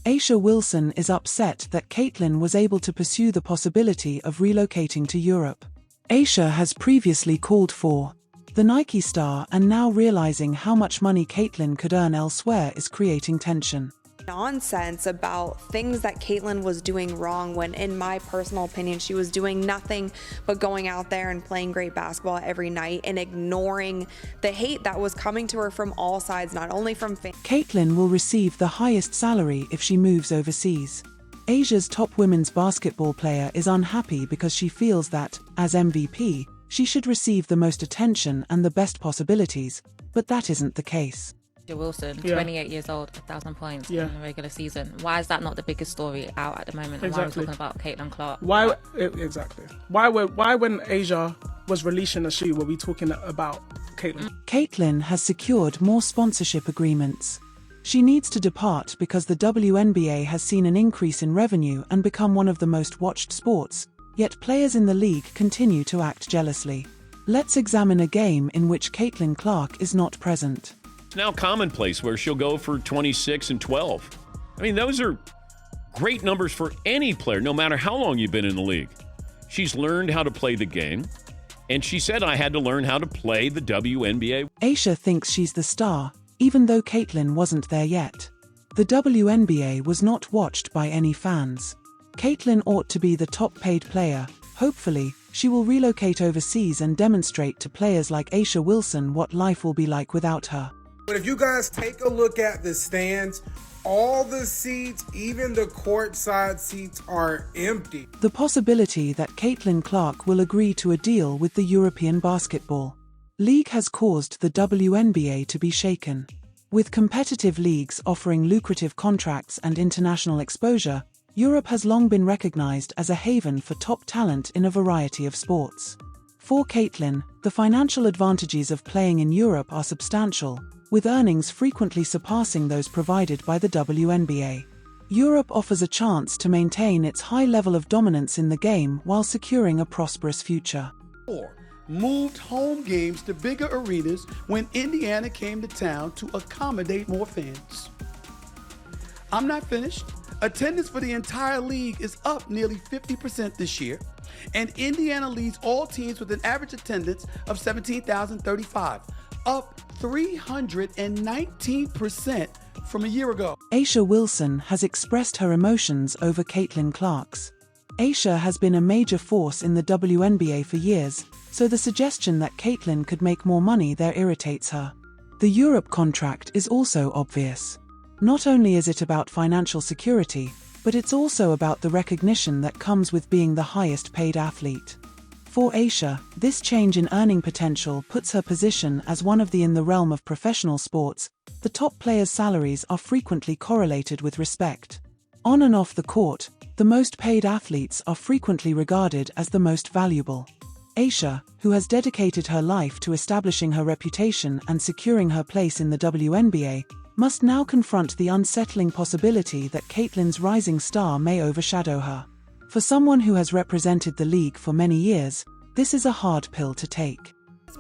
A'ja Wilson is upset that Caitlin was able to pursue the possibility of relocating to Europe. A'ja has previously called for the Nike star, and now realizing how much money Caitlin could earn elsewhere is creating tension. Nonsense about things that Caitlin was doing wrong, when in my personal opinion she was doing nothing but going out there and playing great basketball every night and ignoring the hate that was coming to her from all sides, not only from fans. Caitlin will receive the highest salary if she moves overseas. Asia's top women's basketball player is unhappy because she feels that, as MVP, she should receive the most attention and the best possibilities, but that isn't the case. A'ja Wilson, 28 years old, 1,000 points in the regular season. Why is that not the biggest story out at the moment? And why are we talking about Caitlin Clark? Why exactly? Why when A'ja was releasing a shoe were we talking about Caitlin? Caitlin has secured more sponsorship agreements. She needs to depart because the WNBA has seen an increase in revenue and become one of the most watched sports, yet players in the league continue to act jealously. Let's examine a game in which Caitlin Clark is not present. It's now commonplace where she'll go for 26 and 12. I mean, those are great numbers for any player, no matter how long you've been in the league. She's learned how to play the game, and she said, I had to learn how to play the WNBA. A'ja thinks she's the star, even though Caitlin wasn't there yet. The WNBA was not watched by any fans. Caitlin ought to be the top-paid player. Hopefully, she will relocate overseas and demonstrate to players like A'ja Wilson what life will be like without her. But if you guys take a look at the stands, all the seats, even the courtside seats, are empty. The possibility that Caitlin Clark will agree to a deal with the European Basketball League has caused the WNBA to be shaken. With competitive leagues offering lucrative contracts and international exposure, Europe has long been recognized as a haven for top talent in a variety of sports. For Caitlin, the financial advantages of playing in Europe are substantial, with earnings frequently surpassing those provided by the WNBA. Europe offers a chance to maintain its high level of dominance in the game while securing a prosperous future. Moved home games to bigger arenas when Indiana came to town to accommodate more fans. I'm not finished. Attendance for the entire league is up nearly 50% this year, and Indiana leads all teams with an average attendance of 17,035, up 319% from a year ago. A'ja Wilson has expressed her emotions over Caitlin Clark's. A'ja has been a major force in the WNBA for years, so the suggestion that Caitlin could make more money there irritates her. The Europe contract is also obvious. Not only is it about financial security, but it's also about the recognition that comes with being the highest paid athlete. For A'ja, this change in earning potential puts her position as one of the in the realm of professional sports. The top players' salaries are frequently correlated with respect. On and off the court, the most paid athletes are frequently regarded as the most valuable. A'ja, who has dedicated her life to establishing her reputation and securing her place in the WNBA, must now confront the unsettling possibility that Caitlin's rising star may overshadow her. For someone who has represented the league for many years, this is a hard pill to take.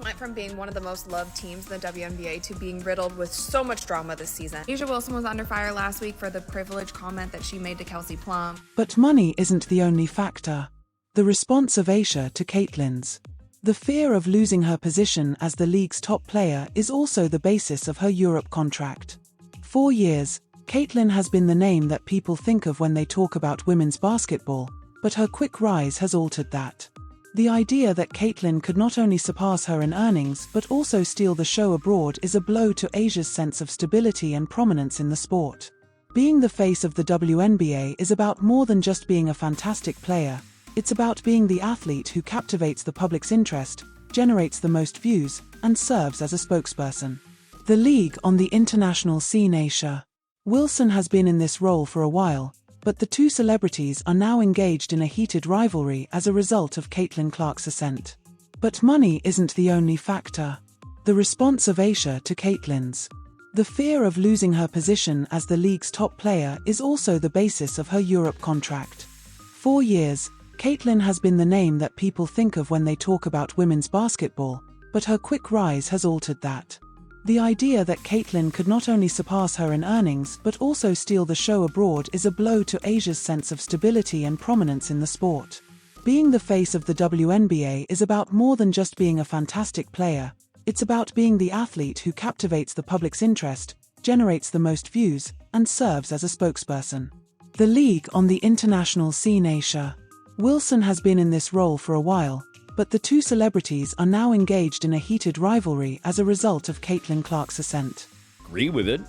Went from being one of the most loved teams in the WNBA to being riddled with so much drama this season. A'ja Wilson was under fire last week for the privileged comment that she made to Kelsey Plum. But money isn't the only factor. The response of A'ja to Caitlin's. The fear of losing her position as the league's top player is also the basis of her Europe contract. For years, Caitlin has been the name that people think of when they talk about women's basketball, but her quick rise has altered that. The idea that Caitlin could not only surpass her in earnings but also steal the show abroad is a blow to A'ja's sense of stability and prominence in the sport. Being the face of the WNBA is about more than just being a fantastic player. It's about being the athlete who captivates the public's interest, generates the most views, and serves as a spokesperson. The league on the international scene. A'ja Wilson has been in this role for a while, but the two celebrities are now engaged in a heated rivalry as a result of Caitlin Clark's ascent. But money isn't the only factor. The response of A'ja to Caitlin's. The fear of losing her position as the league's top player is also the basis of her Europe contract. For years, Caitlin has been the name that people think of when they talk about women's basketball, but her quick rise has altered that. The idea that Caitlin could not only surpass her in earnings but also steal the show abroad is a blow to A'ja's sense of stability and prominence in the sport. Being the face of the WNBA is about more than just being a fantastic player. It's about being the athlete who captivates the public's interest, generates the most views, and serves as a spokesperson. The league on the international scene. A'ja Wilson has been in this role for a while, but the two celebrities are now engaged in a heated rivalry as a result of Caitlin Clark's ascent. Agree with it.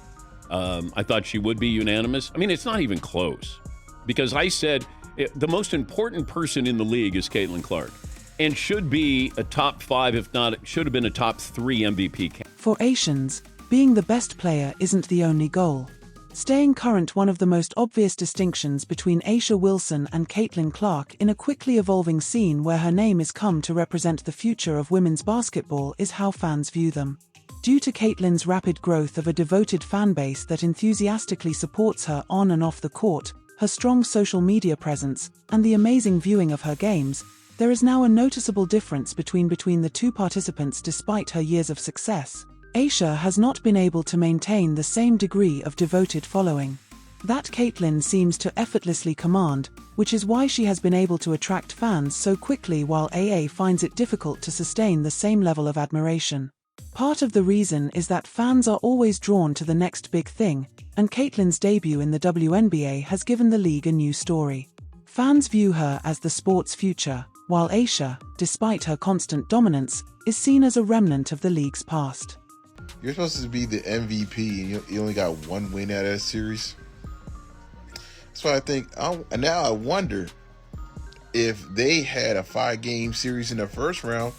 I thought she would be unanimous. I mean, it's not even close. Because I said the most important person in the league is Caitlin Clark. And should be a top 5, if not, it should have been a top 3 MVP. For Asians, being the best player isn't the only goal. Staying current, one of the most obvious distinctions between A'ja Wilson and Caitlin Clark in a quickly evolving scene where her name is come to represent the future of women's basketball is how fans view them. Due to Caitlin's rapid growth of a devoted fan base that enthusiastically supports her on and off the court, her strong social media presence, and the amazing viewing of her games, there is now a noticeable difference between the two participants. Despite her years of success, A'ja has not been able to maintain the same degree of devoted following that Caitlin seems to effortlessly command, which is why she has been able to attract fans so quickly while AA finds it difficult to sustain the same level of admiration. Part of the reason is that fans are always drawn to the next big thing, and Caitlin's debut in the WNBA has given the league a new story. Fans view her as the sport's future, while A'ja, despite her constant dominance, is seen as a remnant of the league's past. You're supposed to be the MVP and you only got one win out of that series. That's why I think, now I wonder if they had a 5-game series in the first round,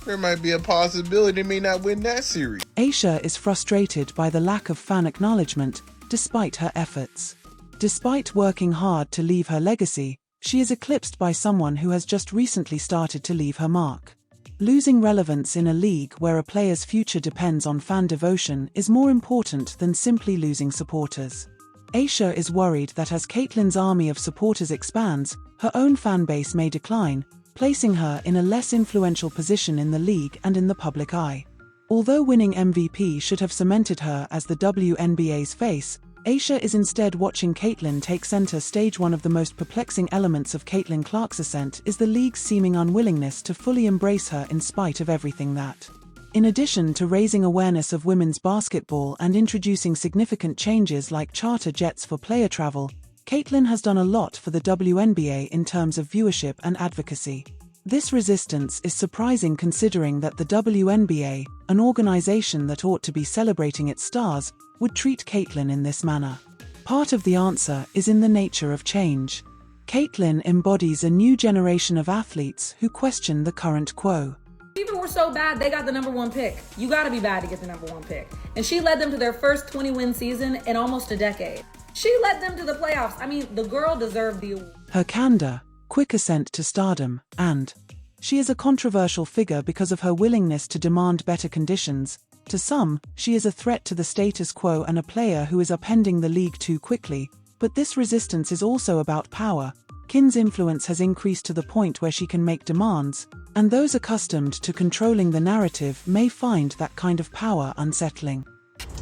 there might be a possibility they may not win that series. A'ja is frustrated by the lack of fan acknowledgement, despite her efforts. Despite working hard to leave her legacy, she is eclipsed by someone who has just recently started to leave her mark. Losing relevance in a league where a player's future depends on fan devotion is more important than simply losing supporters. A'ja is worried that as Caitlin's army of supporters expands, her own fan base may decline, placing her in a less influential position in the league and in the public eye. Although winning MVP should have cemented her as the WNBA's face, A'ja is instead watching Caitlin take center stage. One of the most perplexing elements of Caitlin Clark's ascent is the league's seeming unwillingness to fully embrace her in spite of everything that. In addition to raising awareness of women's basketball and introducing significant changes like charter jets for player travel, Caitlin has done a lot for the WNBA in terms of viewership and advocacy. This resistance is surprising considering that the WNBA, an organization that ought to be celebrating its stars, would treat Caitlin in this manner. Part of the answer is in the nature of change. Caitlin embodies a new generation of athletes who question the current quo. Even were so bad, they got the #1 pick. You gotta be bad to get the #1 pick. And she led them to their first 20-win season in almost a decade. She led them to the playoffs. I mean, the girl deserved the award. Her candor, quick ascent to stardom, and she is a controversial figure because of her willingness to demand better conditions. To some, she is a threat to the status quo and a player who is upending the league too quickly, but this resistance is also about power. Kin's influence has increased to the point where she can make demands, and those accustomed to controlling the narrative may find that kind of power unsettling.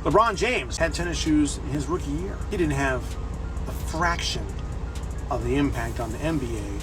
LeBron James had tennis shoes in his rookie year. He didn't have a fraction of the impact on the NBA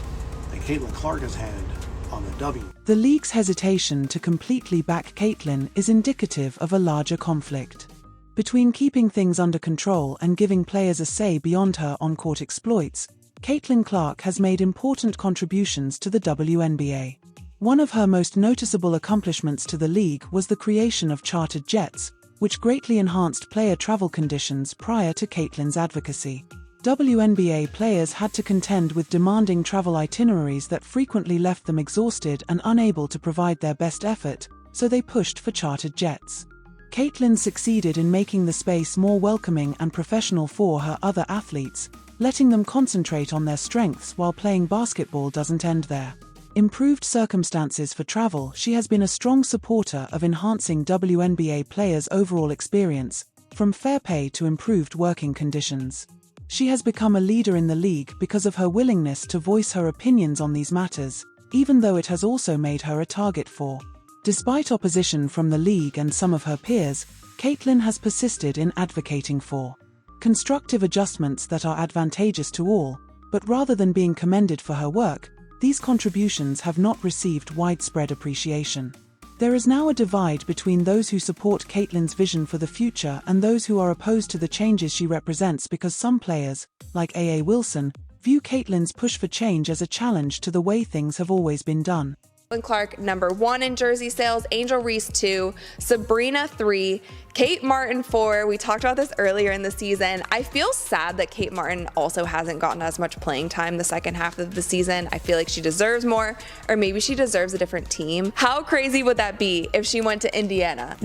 that Caitlin Clark has had on the W. The league's hesitation to completely back Caitlin is indicative of a larger conflict. Between keeping things under control and giving players a say beyond her on-court exploits, Caitlin Clark has made important contributions to the WNBA. One of her most noticeable accomplishments to the league was the creation of chartered jets, which greatly enhanced player travel conditions prior to Caitlin's advocacy. WNBA players had to contend with demanding travel itineraries that frequently left them exhausted and unable to provide their best effort, so they pushed for chartered jets. Caitlin succeeded in making the space more welcoming and professional for her other athletes, letting them concentrate on their strengths while playing basketball doesn't end there. Improved circumstances for travel. She has been a strong supporter of enhancing WNBA players' overall experience, from fair pay to improved working conditions. She has become a leader in the league because of her willingness to voice her opinions on these matters, even though it has also made her a target for. Despite opposition from the league and some of her peers, Caitlin has persisted in advocating for constructive adjustments that are advantageous to all, but rather than being commended for her work, these contributions have not received widespread appreciation. There is now a divide between those who support Caitlin's vision for the future and those who are opposed to the changes she represents because some players, like A'ja Wilson, view Caitlin's push for change as a challenge to the way things have always been done. Caitlin Clark, #1 in jersey sales, Angel Reese 2, Sabrina 3, Kate Martin 4. We talked about this earlier in the season. I feel sad that Kate Martin also hasn't gotten as much playing time the second half of the season. I feel like she deserves more, or maybe she deserves a different team. How crazy would that be if she went to Indiana?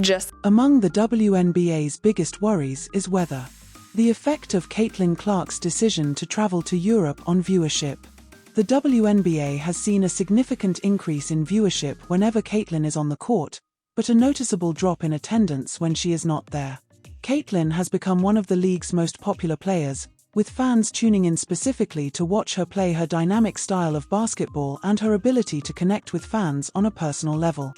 Among the WNBA's biggest worries is weather. The effect of Caitlin Clark's decision to travel to Europe on viewership. The WNBA has seen a significant increase in viewership whenever Caitlin is on the court, but a noticeable drop in attendance when she is not there. Caitlin has become one of the league's most popular players, with fans tuning in specifically to watch her play her dynamic style of basketball and her ability to connect with fans on a personal level.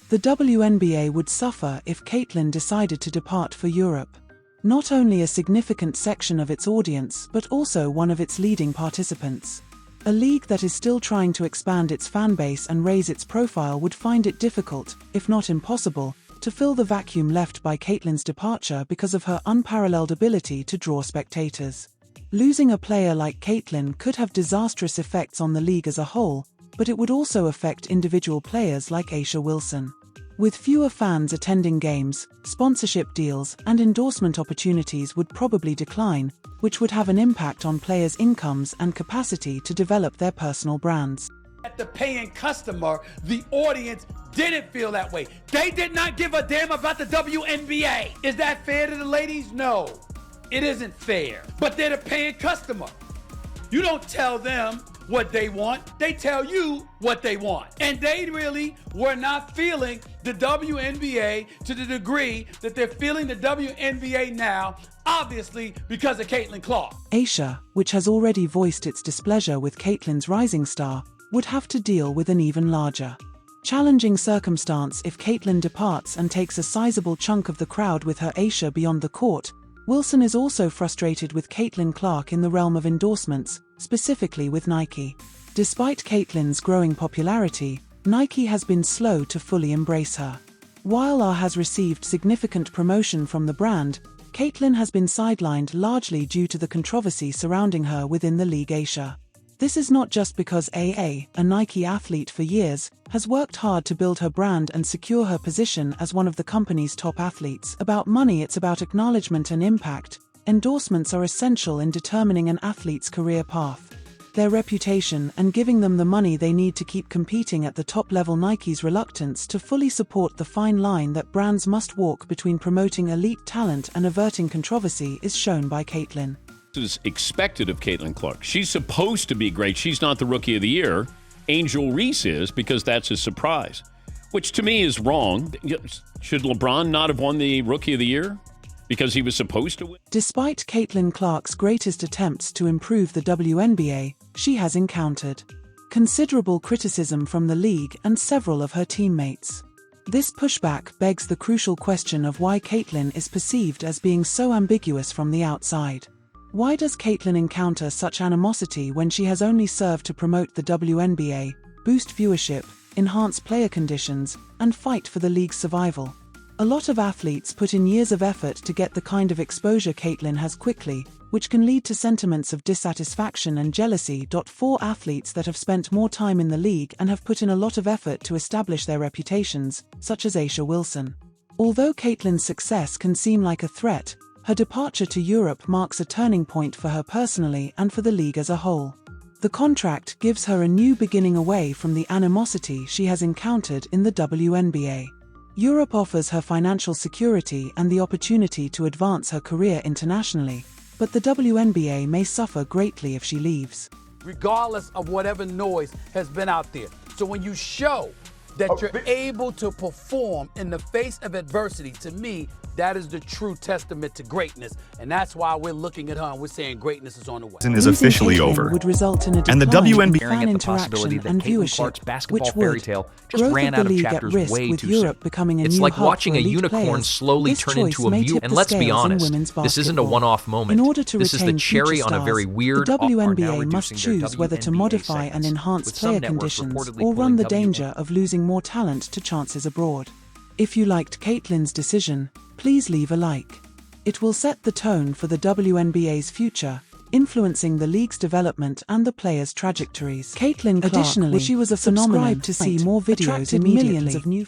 The WNBA would suffer if Caitlin decided to depart for Europe. Not only a significant section of its audience, but also one of its leading participants. A league that is still trying to expand its fan base and raise its profile would find it difficult, if not impossible, to fill the vacuum left by Caitlin's departure because of her unparalleled ability to draw spectators. Losing a player like Caitlin could have disastrous effects on the league as a whole, but it would also affect individual players like A'ja Wilson. With fewer fans attending games, sponsorship deals and endorsement opportunities would probably decline, which would have an impact on players' incomes and capacity to develop their personal brands. At the paying customer, the audience didn't feel that way. They did not give a damn about the WNBA. Is that fair to the ladies? No, it isn't fair. But they're the paying customer. You don't tell them what they want, they tell you what they want. And they really were not feeling the WNBA to the degree that they're feeling the WNBA now, obviously because of Caitlin Clark. A'ja, which has already voiced its displeasure with Caitlin's rising star, would have to deal with an even larger, challenging circumstance if Caitlin departs and takes a sizable chunk of the crowd with her. A'ja beyond the court. Wilson is also frustrated with Caitlin Clark in the realm of endorsements, specifically with Nike. Despite Caitlin's growing popularity, Nike has been slow to fully embrace her. While A'ja has received significant promotion from the brand, Caitlin has been sidelined largely due to the controversy surrounding her within the league. A'ja. This is not just because A'ja, a Nike athlete for years, has worked hard to build her brand and secure her position as one of the company's top athletes. About money, it's about acknowledgement and impact. Endorsements are essential in determining an athlete's career path. Their reputation and giving them the money they need to keep competing at the top level. Nike's reluctance to fully support the fine line that brands must walk between promoting elite talent and averting controversy is shown by Caitlin. Is expected of Caitlin Clark. She's supposed to be great. She's not the Rookie of the Year. Angel Reese is, because that's a surprise, which to me is wrong. Should LeBron not have won the Rookie of the Year because he was supposed to win? Despite Caitlin Clark's greatest attempts to improve the WNBA, she has encountered considerable criticism from the league and several of her teammates. This pushback begs the crucial question of why Caitlin is perceived as being so ambiguous from the outside. Why does Caitlin encounter such animosity when she has only served to promote the WNBA, boost viewership, enhance player conditions, and fight for the league's survival? A lot of athletes put in years of effort to get the kind of exposure Caitlin has quickly, which can lead to sentiments of dissatisfaction and jealousy. For athletes that have spent more time in the league and have put in a lot of effort to establish their reputations, such as A'ja Wilson. Although Caitlin's success can seem like a threat, her departure to Europe marks a turning point for her personally and for the league as a whole. The contract gives her a new beginning away from the animosity she has encountered in the WNBA. Europe offers her financial security and the opportunity to advance her career internationally, but the WNBA may suffer greatly if she leaves. Regardless of whatever noise has been out there. So when you show that you're able to perform in the face of adversity, to me, That is the true testament to greatness, and that's why we're looking at her and we're saying greatness is on the way. Is officially over, would result in a and the WNBA fan interaction and viewership, which would just ran out of chapters risk way with too Europe soon. becoming a It's new like hub watching for a elite unicorn players. slowly This turn choice into a may mute. tip And the let's be scales in honest, women's this isn't a basketball. one-off moment. In order to This is the retain cherry future on a stars, very weird. the are now WNBA must reducing their choose whether to WNBA modify and segments, enhance with some player networks conditions reportedly or run pulling the WNBA. danger of losing more talent to chances abroad. If you liked Caitlin's decision, please leave a like. It will set the tone for the WNBA's future, influencing the league's development and the players' trajectories. Caitlin Clark, additionally, she was a phenomenon to see more videos in millions of new